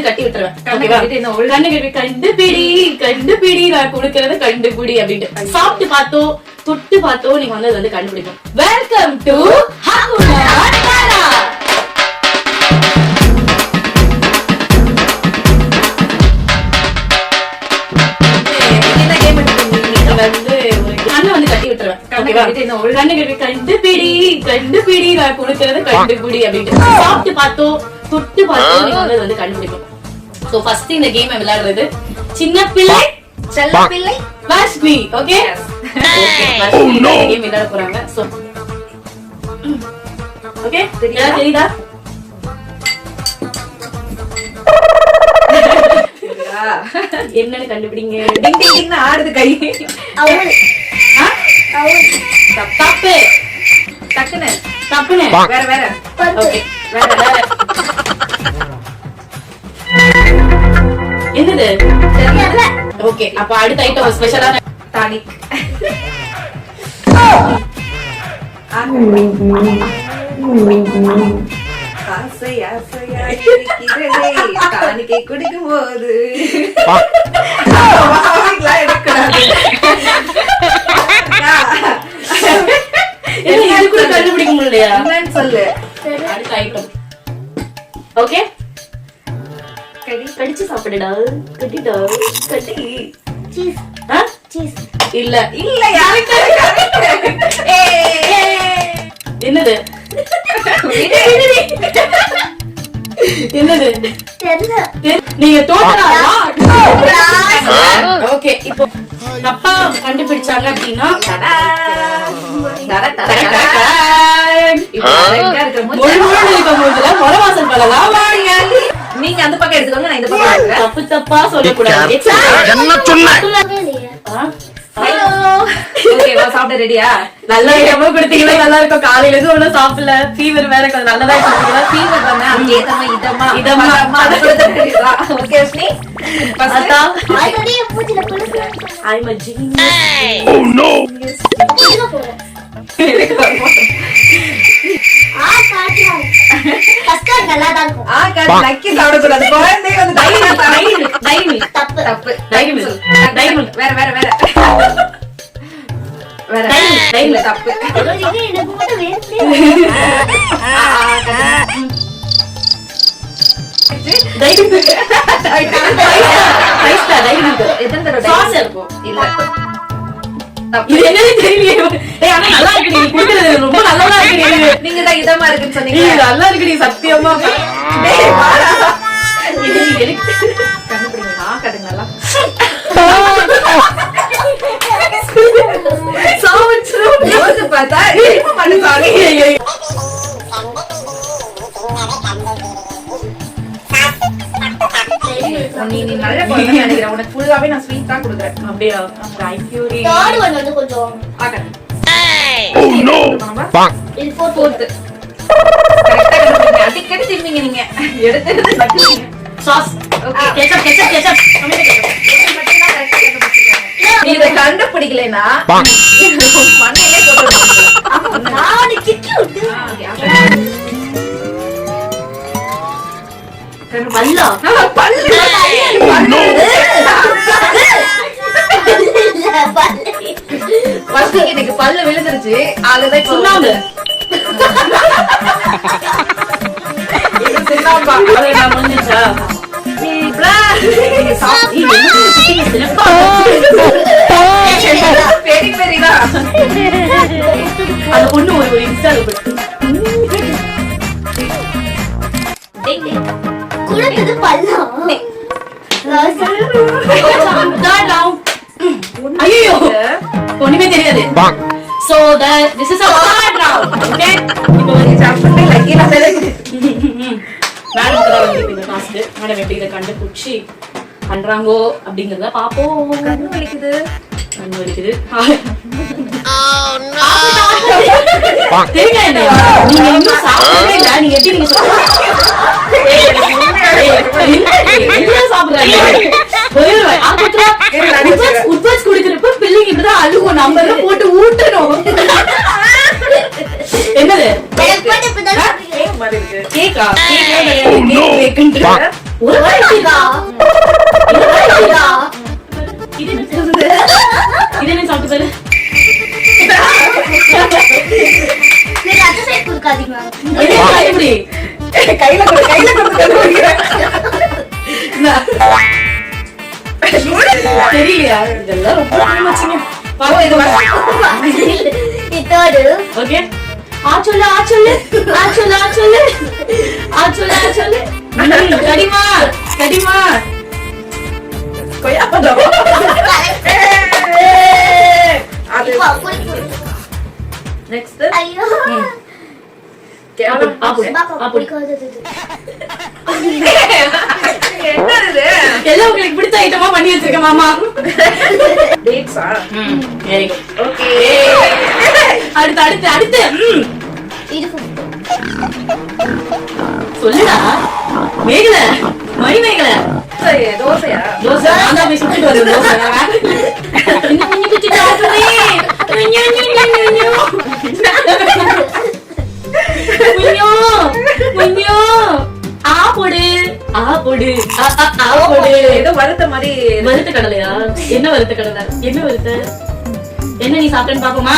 வந்து கட்டி விட்டுருவேன். கண்டுபிடி கண்டுபிடி நான் கொடுக்கறத கண்டுபிடி அப்படின்ட்டு சாப்பிட்டு பார்த்தோம் தொட்டு பார்த்தோம் நீங்க வந்து அது வந்து கண்டுபிடிக்கும். வெல்கம் டு கண்டுபிடி நான் கொடுக்கறத கண்டுபிடி அப்படின்ட்டு சாப்பிட்டு பார்த்தோம் தொட்டு பார்த்தோம் நீங்க வந்து அது வந்து கண்டுபிடிக்கும். சோ ஃபர்ஸ்ட் இந்த கேம் விளையாடுறது சின்ன பிள்ளை செல்ல பிள்ளை வாஷ்மி. ஓகே வாஷ்மி இந்த கேம் விளையாட போறாங்க. சோ ஓகே தெரியுதா என்னன்னு கண்டுபிடிங்க. டிங் டிங் டிங் ஆடுது கை. தப்பு டக்குனு தப்புனு வேற வேற. ஓகே வேற வேற என்னது தெரியல. ஓகே அப்ப அடுத்த ஐட்டம் ஸ்பெஷலான டானிக். ஆசை ஆசையா இருக்கிறதே டானிக்கை குடிக்கும் போது கண்டுபிடிக்க முடியலையா சொல்லு. அடுத்த ஐட்டம் ஓகே கடிச்சு சாப்பிடுடா. கட்டிடா கட்டி இல்ல இல்ல என்னது என்னது நீங்க ஓகே இப்போ தப்பா கண்டுபிடிச்சாங்க அப்படின்னா மொளவாசல் பழலாம். நீங்க அந்த பக்கம் எடுத்துக்கோங்க நான் இந்த பக்கம் தப்பு தப்பா சொல்லக்கூடாது. சாப்பிட ரெடியா? நல்லா எவ்வளவு கொடுத்தீங்களா நல்லா இருக்கும். காலையில இருந்து ஒன்னும் சாப்பிடல. ஃபீவர் வேற நல்லதா சாப்பிடுறா. ஃபீவர் தானே அதுக்கு ஏத்தமா இதமா இதமா ஓகே அஸ்னி பஸ்தா I'm a genius. Oh no. வேற வேற வேற தப்பு ரொம்ப நல்லா இருக்கு. நீங்க தான் இதமா இருக்குன்னு சொன்னீங்க. நல்லா இருக்கு சத்தியமா கண்டுபிடிங்க. கட்டுங்களா பார்த்தா நீ நல்ல குழந்தை நினைக்கிறேன். உனக்கு ஃபுல்லாவே நான் ஸ்வீட் தான் கொடுக்குறேன். அப்படியே கொஞ்சம் அடிக்கடி திரும்பிங்க. நீங்க எடுத்து சாஸ் இத கண்டுபிடிக்கலன்னா மண்ணிலே எனக்கு பல்லு விழுந்துருச்சு. அதுதான் சொன்னாங்க அது ஒண்ணு ஒரு இன்ஸ்டால் ஐயோ ஒண்ணுமே தெரியாது. So this is a third round. Okay இப்போ வந்து சாப்பிட்டு லக்கி நான் மேடம் தான் வந்து இந்த டாஸ்க் மேடம் எப்படி இத கண்டுபிடிச்சி பண்றாங்கோ அப்படிங்கறத பாப்போம். கண்ணு வலிக்குது oh no தெரியுங்க. நீங்க இன்னும் சாப்பிடவே இல்ல. நீங்க எப்படி நீங்க உட்பாஸ் குடிக்கிறப்ப பிள்ளைங்க இப்பதான் அழுகும். நம்ம போட்டு ஊட்டணும். என்னது கேக்கா? ஒரு இது என்ன சாப்பிட்டு பாரு. எப்படி கையில தெரியலையா? இதெல்லாம் ரொம்ப மச்சிங்க. ஓகே, ஆச்சொல்லு ஆச்சொல்லு ஆச்சொல்லு ஆச்சொல்லு ஆச்சொல்லு ஆச்சொல்லு. கடிமா கடிமா. நெக்ஸ்ட் எல்லாம் உங்களுக்கு பிடிச்ச ஐட்டமா பண்ணி வச்சிருக்கேன் மாமா. டேட்ஸா? Very good. ஓகே, அடுத்து அடுத்து அடுத்து சொல்லுடா. மேகல மணி மேகல தோசையா? தோசை. நான் தான் போய் சுத்திட்டு வந்தேன் தோசை. இன்னும் குஞ்சு குச்சி சாப்பிடுறே. குஞ்சு குஞ்சு ஆ போடு ஆ போடு ஆ போடு. ஏதோ வறுத்த மாதிரி. வறுத்த கடலையா? என்ன வறுத்த கடலை? என்ன வறுத்த? என்ன நீ சாப்பிட்டேன்னு பாப்போமா?